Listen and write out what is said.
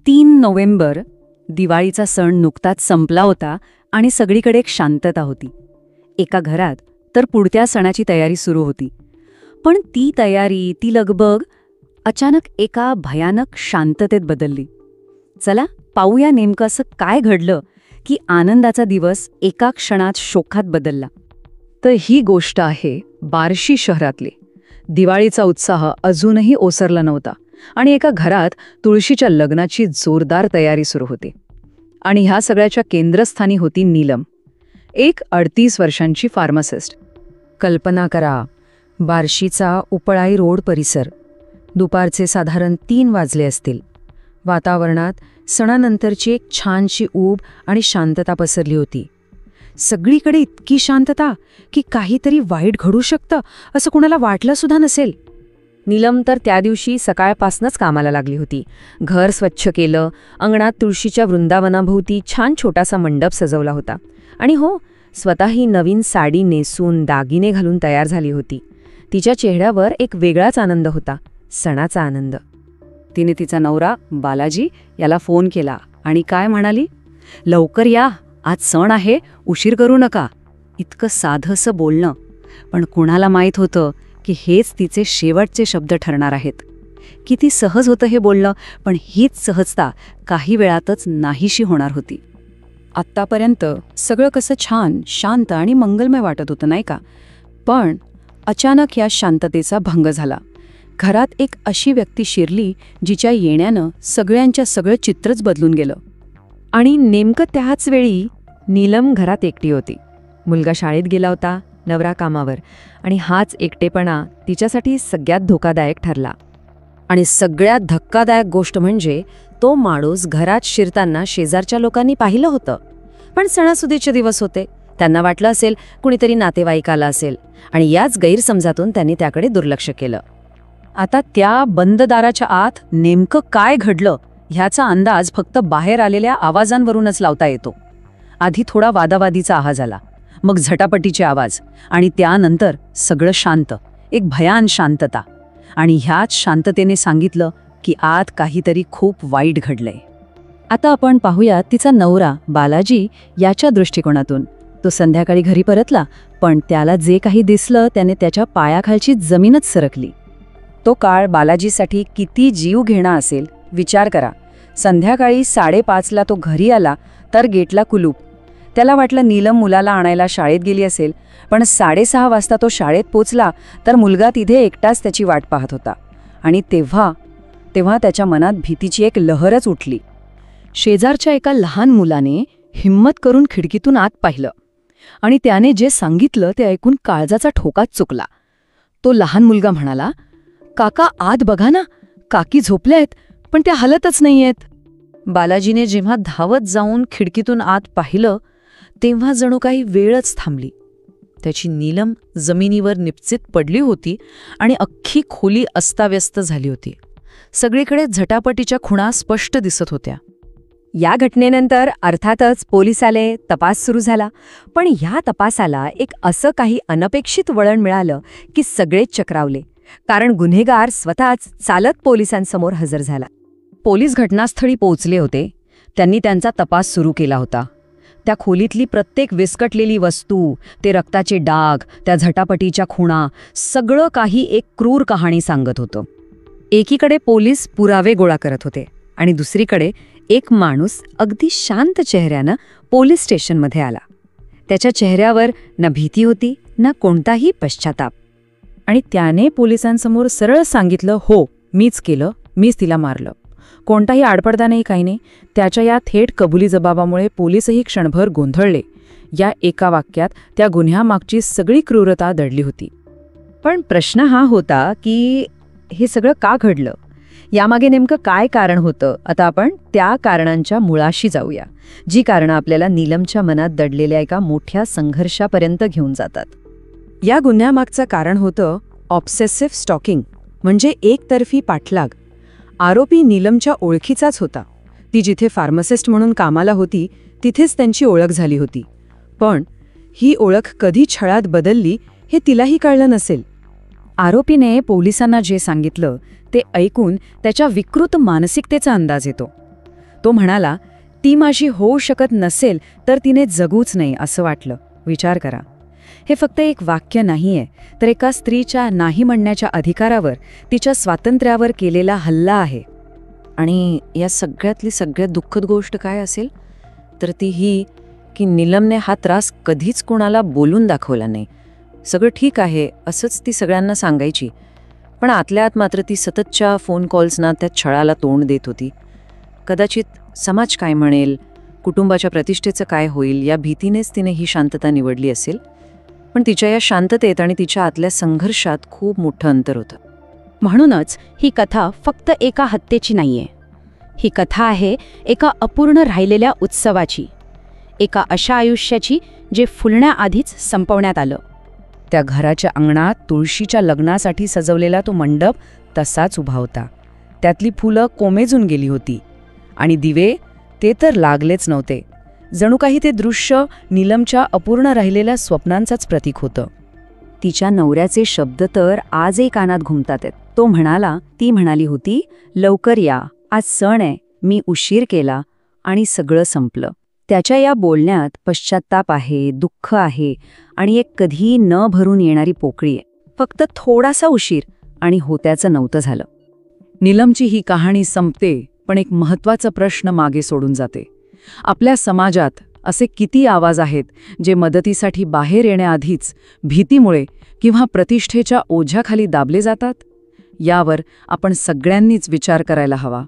3 November, दिवाळीचा सण नुकताच संपला होता आणि सगळीकडे एक शांतता होती. एका घरात तर पुढच्या सणाची तयारी सुरू होती. पण ती तयारी, ती लगबग अचानक एका भयानक शांततेत बदलली. चला पाहूया नेमकं असं काय घडलं की आनंदाचा दिवस एका क्षणात शोकात बदलला. तर ही गोष्ट आहे बार्शी शहरातली. दिवाळीचा उत्साह अजूनही ओसरला नव्हता आणि एका घरात तुळशीच्या लग्नाची जोरदार तयारी सुरू होती. आणि ह्या सगळ्याच्या केंद्रस्थानी होती नीलम, एक 38 वर्षांची फार्मासिस्ट. कल्पना करा, बार्शीचा उपळाई रोड परिसर. दुपारचे साधारण 3 वाजले असतील. वातावरणात सणानंतरची एक छानशी ऊब आणि शांतता पसरली होती. सगळीकडे इतकी शांतता की काहीतरी वाईट घडू शकतं असं कुणाला वाटलं सुद्धा नसेल. नीलम तर त्या दिवशी सकाळपासूनच कामाला लागली होती. घर स्वच्छ केलं, अंगणात तुळशीच्या वृंदावनाभोवती छान छोटासा मंडप सजवला होता. आणि हो, स्वतःही नवीन साडी नेसून दागिने घालून तयार झाली होती. तिच्या चेहऱ्यावर एक वेगळाच आनंद होता, सणाचा आनंद. तिने तिचा नवरा बालाजी याला फोन केला आणि काय म्हणाली, लवकर या, आज सण आहे, उशीर करू नका. इतकं साधंसं बोलणं, पण कुणाला माहीत होतं की हेच तिचे शेवटचे शब्द ठरणार आहेत. किती सहज होतं हे बोलणं, पण हीच सहजता काही वेळातच नाहीशी होणार होती. आत्तापर्यंत सगळं कसं छान, शांत आणि मंगलमय वाटत होतं, नाही का? पण अचानक या शांततेचा भंग झाला. घरात एक अशी व्यक्ती शिरली जिच्या येण्यानं सगळ्यांच्या सगळं चित्रच बदलून गेलं. आणि नेमकं त्याच वेळी नीलम घरात एकटी होती. मुलगा शाळेत गेला होता, नवरा कामावर, आणि हाच एकटेपणा तिच्यासाठी सगळ्यात धोकादायक ठरला. आणि सगळ्यात धक्कादायक गोष्ट म्हणजे तो माणूस घरात शिरताना शेजारच्या लोकांनी पाहिलं होतं. पण सणासुदीचे दिवस होते, त्यांना वाटलं असेल कुणीतरी नातेवाईक आला असेल, आणि याच गैरसमजातून त्यांनी त्याकडे दुर्लक्ष केलं. आता त्या बंद दाराच्या आत नेमकं काय घडलं ह्याचा अंदाज फक्त बाहेर आलेल्या आवाजांवरूनच लावता येतो. आधी थोडा वादावादीचा आवाज आला, मग झटापटीचे आवाज, आणि त्यानंतर सगळं शांत, एक भयान शांतता. आणि ह्याच शांततेने सांगितलं की आत काहीतरी खूप वाईट घडलंय. आता आपण पाहूया तिचा नवरा बालाजी याच्या दृष्टिकोनातून. तो संध्याकाळी घरी परतला, पण त्याला जे काही दिसलं त्याने त्याच्या पायाखालची जमीनच सरकली. तो काळ बालाजीसाठी किती जीव घेणा असेल विचार करा. संध्याकाळी 5:30ला तो घरी आला तर गेटला कुलूप. त्याला वाटलं नीलम मुलाला आणायला शाळेत गेली असेल, पण 6:30 वाजता तो शाळेत पोचला तर मुलगा तिथे एकटाच त्याची वाट पाहत होता. आणि तेव्हा त्याच्या मनात भीतीची एक लहरच उठली. शेजारच्या एका लहान मुलाने हिम्मत करून खिडकीतून आत पाहिलं, आणि त्याने जे सांगितलं ते ऐकून काळजाचा ठोकाच चुकला. तो लहान मुलगा म्हणाला, काका आत बघा ना, काकी झोपल्यात पण त्या हलतच नाहीयेत. बालाजीने जेव्हा धावत जाऊन खिडकीतून आत पाहिलं तेव्हा जणू काही वेळच थांबली. त्याची नीलम जमिनीवर निपचित पडली होती आणि अख्खी खोली अस्ताव्यस्त झाली होती. सगळीकडे झटापटीच्या खुणा स्पष्ट दिसत होत्या. या घटनेनंतर अर्थातच पोलीस आले, तपास सुरू झाला. पण या तपासाला एक असं काही अनपेक्षित वळण मिळालं की सगळेच चक्रावले. कारण गुन्हेगार स्वतःच चालत पोलिसांसमोर हजर झाला. पोलीस घटनास्थळी पोहोचले होते. त्यांनी त्यांचा तपास सुरू केला होता. त्या खोलीतली प्रत्येक विस्कटलेली वस्तू, ते रक्ताचे डाग, त्या झटापटीच्या खुणा, सगळं काही एक क्रूर कहाणी सांगत होतं. एकीकडे पोलीस पुरावे गोळा करत होते आणि दुसरीकडे एक माणूस अगदी शांत चेहऱ्यानं पोलीस स्टेशनमध्ये आला. त्याच्या चेहऱ्यावर ना भीती होती ना कोणताही पश्चाताप. आणि त्याने पोलिसांसमोर सरळ सांगितलं, हो मीच केलं, मीच तिला मारलं. कोणताही आडपडदा नाही, काही नाही. त्याच्या या थेट कबुली जबाबामुळे पोलीसही क्षणभर गोंधळले. या एका वाक्यात त्या गुन्ह्यामागची सगळी क्रूरता दडली होती. पण प्रश्न हा होता की हे सगळं का घडलं, यामागे नेमकं काय कारण होतं. आता आपण त्या कारणांच्या मुळाशी जाऊया, जी कारणं आपल्याला नीलमच्या मनात दडलेल्या एका मोठ्या संघर्षापर्यंत घेऊन जातात. या गुन्ह्यामागचं कारण होतं ऑब्सेसिव्ह स्टॉकिंग, म्हणजे एकतर्फी पाठलाग. आरोपी नीलमच्या ओळखीचाच होता. ती जिथे फार्मासिस्ट म्हणून कामाला होती तिथेच त्यांची ओळख झाली होती. पण ही ओळख कधी छळात बदलली हे तिलाही कळलं नसेल. आरोपीने पोलिसांना जे सांगितलं ते ऐकून त्याच्या विकृत मानसिकतेचा अंदाज येतो. तो म्हणाला, ती माझी होऊ शकत नसेल तर तिने जगूच नाही असं वाटलं. विचार करा, हे फक्त एक वाक्य नाहीये, तर एका स्त्रीच्या नाही म्हणण्याच्या अधिकारावर, तिच्या स्वातंत्र्यावर केलेला हल्ला आहे. आणि या सगळ्यातली सगळ्यात दुःखद गोष्ट काय असेल तर ती ही की नीलमने हा त्रास कधीच कोणाला बोलून दाखवला नाही. सगळं ठीक आहे असंच ती सगळ्यांना सांगायची, पण आतल्या आत मात्र ती सततच्या फोन कॉल्सना त्या छळाला तोंड देत होती. कदाचित समाज काय म्हणेल, कुटुंबाच्या प्रतिष्ठेचं काय होईल या भीतीनेच तिने ही शांतता निवडली असेल. पण तिच्या या शांततेत आणि तिच्या आतल्या संघर्षात खूप मोठं अंतर होतं. म्हणूनच ही कथा फक्त एका हत्येची नाहीये. ही कथा आहे एका अपूर्ण राहिलेल्या उत्सवाची, एका अशा आयुष्याची जे फुलण्याआधीच संपवण्यात आलं. त्या घराच्या अंगणात तुळशीच्या लग्नासाठी सजवलेला तो मंडप तसाच उभा होता. त्यातली फुलं कोमेजून गेली होती आणि दिवे ते तर लागलेच नव्हते. जणू काही ते दृश्य नीलमच्या अपूर्ण राहिलेल्या स्वप्नांचंच प्रतीक होतं. तिच्या नवऱ्याचे शब्द तर आजही कानात घुमतात. तो म्हणाला, ती म्हणाली होती, लवकर या, आज सण आहे, मी उशीर केला आणि सगळं संपलं. त्याच्या या बोलण्यात पश्चात्ताप आहे, दुःख आहे आणि एक कधीही न भरून येणारी पोकळी आहे. फक्त थोडासा उशीर आणि होत्याचं नव्हतं झालं. नीलमची ही कहाणी संपते, पण एक महत्त्वाचा प्रश्न मागे सोडून जाते. आपल्या समाजात असे किती आवाज आहेत जे मदतीसाठी बाहेर येण्याआधीच भीतीमुळे किंवा प्रतिष्ठेच्या ओझ्याखाली दाबले जातात? यावर आपण सगळ्यांनीच विचार करायला हवा.